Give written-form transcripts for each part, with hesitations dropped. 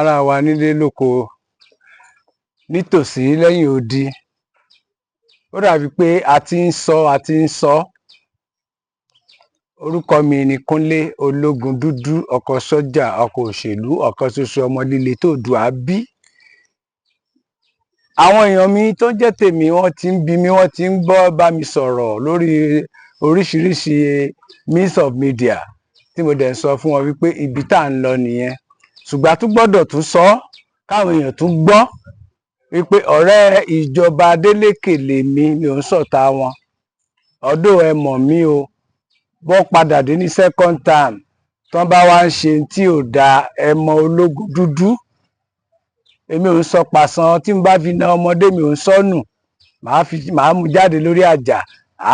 Ará wa nílé lóko nítòsí lẹ́yìn odi, ó dàbí pé a ti ń sọ. Orúkọ mi ni Kúnlé Ológundúdú, ọkọ sọ́jà, ọkọ òṣèlú, ọ̀kan ṣoṣo ọmọ líle t'Oòduà bí. Àwọn èèyàn mi tó jẹ́ tèmi wọ́n ti ń bi mí, wọ́n ti ń gbọ́ bá mi sọ̀rọ̀ lórí oríṣiríṣi means of media tí mo dẹ̀ ń sọ fún wọn wípé ibi tá à ń lọ nìyẹn. Ṣùgbọ́n a tún gbọ́dọ̀ tún sọ káwọn èèyàn tún gbọ́ wípé ọ̀rẹ́ ìjọba Adeleke lèmi, mi ò ń ṣọ̀tá wọn. Ọ̀dọ̀ ẹ mọ̀ mí o, wọ́n padà dé ní second term tán bá wá ń ṣe tí ò dáa, ẹ mọ Ológundúdú. Èmi ò ń sọ pàṣán, tí mo bá fi na ọmọdé mi ò ń sọnù, màá mú jáde lórí àjà,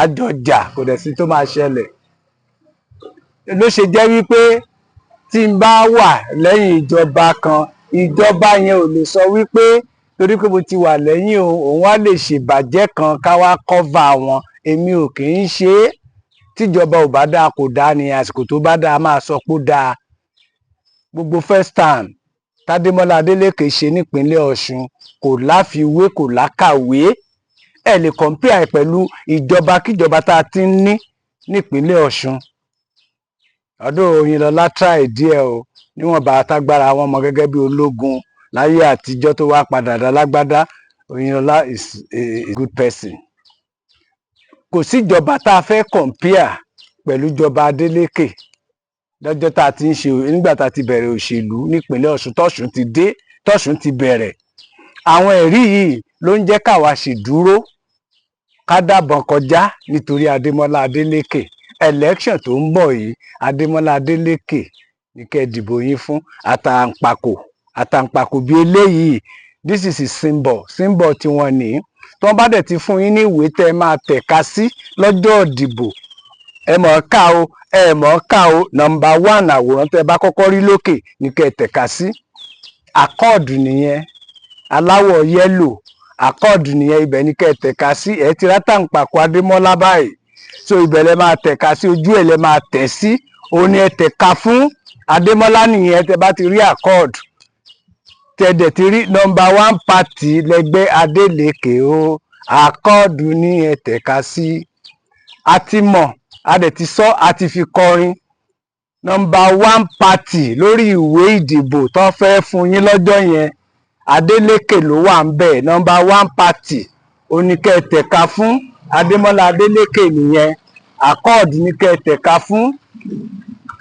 àjọjà, kò dẹ̀ sí tó máa ṣẹlẹ̀. Ló ṣe jẹ́ wípé tí n bá wà lẹ́yìn ìjọba kan, ìjọba yẹn ò lè sọ wípé torí pé mo ti wà lẹ́yìn òun wá lè ṣèbàjẹ́ kan ká wá cover wọn. Èmi ò kì í ṣe é. Tíjọba ò bá dáa kò dáa ni, àsìkò tó bá dáa máa sọ pé ó dáa. Gbogbo first time t'Adémọ́lá Adélékè ṣe nípínlẹ̀ Ọ̀ṣun kò láfiwé, kò lákàwé. Ẹ lè compare pẹ̀lú ìjọba kíjọba tá a ti ń ní nípínlẹ̀ Ọ̀ṣun. Ọdún Oyinlọ́lá try díẹ̀ o, níwọ̀nba tágbára wọn mọ gẹ́gẹ́ bí ológun láyé àtijọ́ tó wá padà dá lágbádá. Oyinlọ́lá is a good person. Kò sí ìjọba tá a fẹ́ compare pẹ̀lú ìjọba Adeleke lọ́jọ́ tá a ti ń ṣe, nígbà tá a ti bẹ̀rẹ̀ òṣèlú nípínlẹ̀ Ọ̀ṣun, tọ́ṣun ti dé, tọ́ṣun ti bẹ̀rẹ̀. Àwọn ẹ̀rí yìí ló ń jẹ́ káwa ṣì dúró ká dàbọn kọjá nítorí Adémọ́lá Adélékè. Election tó ń bọ̀ yìí, Adémọ́lá Adélékè ní kẹ́ ẹ dìbò yín fún. Àtàǹpàkò bíi eléyìí, this is a symbol tí wọ́n ní. Tí wọ́n bá dẹ̀ ti fún yín ní ìwé tẹ́ ẹ máa tẹ̀ka sí lọ́jọ́ ìdìbò, ẹ mọ̀ ọ́ ká o, ẹ mọ̀ ọ́ ká o. Number 1 àwòrán tẹ́ ẹ bá kọ́kọ́ rí lókè ní kẹ́ ẹ tẹ̀ka sí. Accord nìyẹn, aláwọ̀ yẹ́lò, accord nìyẹn, ibẹ̀ ní kẹ́ ẹ tẹ̀ka sí. Ẹ ti rátàǹpàkò Adémọ́lá báyìí, so ibẹ̀ lẹ máa tẹ̀ka sí, ojú ẹ̀ lẹ máa tẹ̀ sí. Òun ni ẹ tẹ̀ka fún Adémọ́lá nìyẹn. Tẹ́ bá ti rí accord, tẹ́ dẹ̀ ti rí number 1 party lẹ́gbẹ́ Adeleke o, accord ní ẹ tẹ̀ka sí. A ti mọ̀, a dẹ̀ ti sọ, a ti fi kọrin. Number 1 party lórí ìwé ìdìbò tó fẹ́ fún yín lọ́jọ́ yẹn, Adeleke ló wà ń bẹ̀. Number 1 party ó ní kẹ́ ẹ tẹ̀ka fún Adémọ́lá Adélékè nìyẹn. Accord ní kẹ́ ẹ tẹ̀ka fún.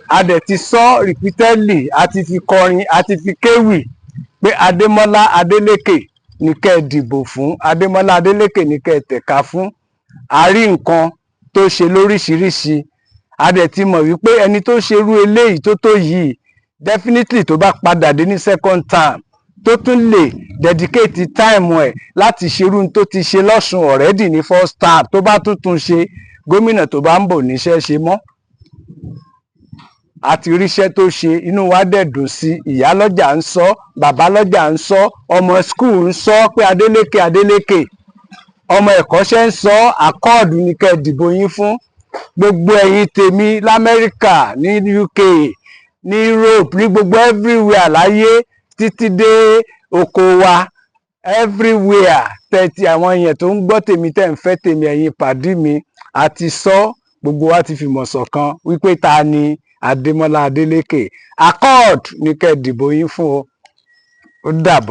A dẹ̀ ti sọ repeatedly, a ti fi kọrin, a ti fi kéwì pé Adémọ́lá Adélékè ní kẹ́ ẹ dìbò fún, Adémọ́lá Adélékè ní kẹ́ ẹ tẹ̀ka fún. A rí nǹkan tó ṣe lóríṣiríṣi. A dẹ̀ ti mọ̀ wípé ẹni tó ṣerú eléyìí tó yìí, definitely tó bá padà dé ní second term, tó tún lè dedicate time ẹ̀ láti ṣerú tó ti ṣe lọ́ṣun already ní first term, tó bá tún ṣe, gómìnà tó bá ń bọ̀ níṣẹ́ ṣe mọ́. A ti ríṣẹ́ tó ṣe, inú wa dẹ̀ dùn sí. Ìyá lọ́jà ń sọ, bàbá lọ́jà ń sọ, ọmọ school ń sọ pé Adeleke Adeleke. Ọmọ ẹ̀kọ́ṣẹ́ ń sọ. Accord ní kẹ́ ẹ dìbò yín fún. Gbogbo ẹ̀yin tèmi l'Amẹ́ríkà, ní UK, ní Europe, ní gbogbo everywhere láyé, títí dé oko wa, everywhere tẹ́tí àwọn èèyàn tó ń gbọ́ tèmi tẹ́ ń fẹ́ tèmi, ẹ̀yin pàdí mi, a ti sọ, gbogbo wa ti fìmọ̀ ṣọ̀kan wípé ta ni Adémọ́lá Adélékè. Accord ní kẹ́ ẹ dìbò yín fún o. Ó dàbọ̀.